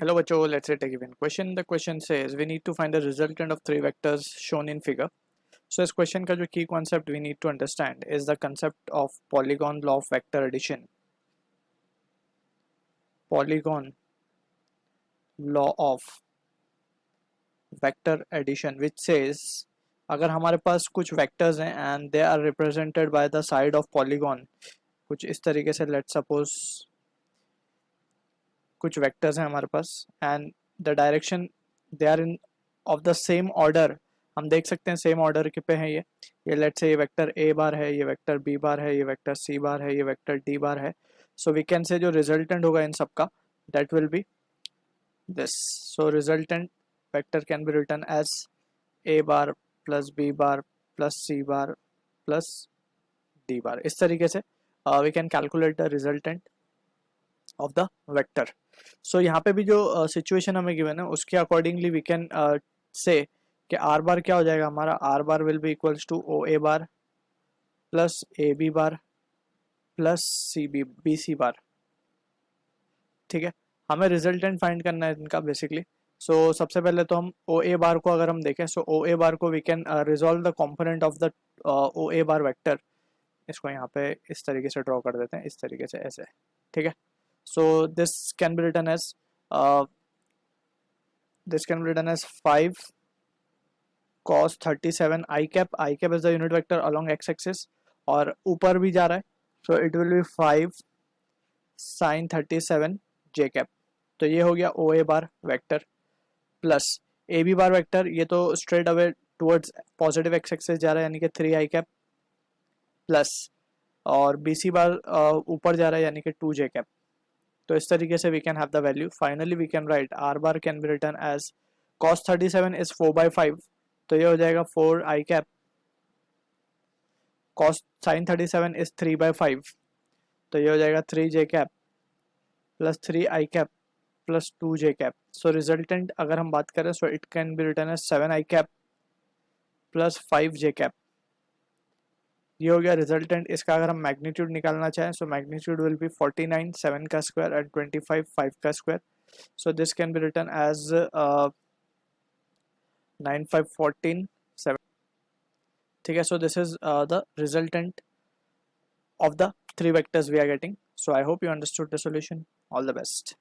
Hello बच्चों, let's take a given question. The question says we need to find the resultant of three vectors shown in figure. So इस question का जो key concept we need to understand is the concept of polygon law of vector addition. Polygon law of vector addition which says अगर हमारे पास कुछ vectors हैं and they are represented by the side of polygon, कुछ इस तरीके से let's suppose कुछ vectors हैं हमारे पास and the direction they are in of the same order. हम देख सकते हैं सेम ऑर्डर के पे है ये लेट्स से ये वेक्टर ए बार है, ये वेक्टर बी बार है, ये वेक्टर सी बार है, ये वेक्टर डी बार है. सो वी कैन से जो रिजल्टेंट होगा इन सब का that will be this. So resultant vector can be written as A bar plus B bar plus C bar plus D bar. इस तरीके से we can calculate the resultant of the vector. So यहाँ पे भी जो situation हमें given है उसके अकॉर्डिंगली वी कैन से कि आर बार क्या हो जाएगा हमारा. R bar will be equals to O A bar plus A B bar plus C B B C bar. ठीक है, हमें रिजल्टेंट फाइंड करना है इनका बेसिकली. सो सबसे पहले तो हम ओ ए बार को अगर हम देखें, सो ओ ए बार को we can resolve the component of the O A bar vector. इसको यहाँ पे इस तरीके से ड्रॉ कर देते हैं, इस तरीके से ऐसे. ठीक है, so this uh, can be written as 5 cos 37 I cap. I cap is the unit vector along x axis और ऊपर भी जा रहा है, so it will be 5 sin 37 j cap. तो ये हो गया O A bar vector plus A B bar vector. ये तो straight away towards positive X axis जा रहा है यानी कि 3 आई कैप प्लस और बी सी बार ऊपर जा रहा है यानी कि 2 जे कैप. तो इस तरीके से we can have the value. Finally we can write R bar can be written as cos 37 is 4/5, तो ये हो जाएगा 4 i cap. cos sin 37 is 3/5, तो ये हो जाएगा 3 जे कैप प्लस 3 आई cap plus 2 j cap. So resultant अगर हम बात करें so it can be written as 7 i cap plus 5 j cap. ये हो गया रिजल्टेंट. इसका अगर हम मैग्नीट्यूड निकालना चाहें सो मैग्नीट्यूड विल बी 49 7 का स्क्वायर एंड 25 5 का square. So this can be written as 9 5 14 7. ठीक है, so this is the resultant of the three vectors we are getting. So I hope you understood the solution. All the best.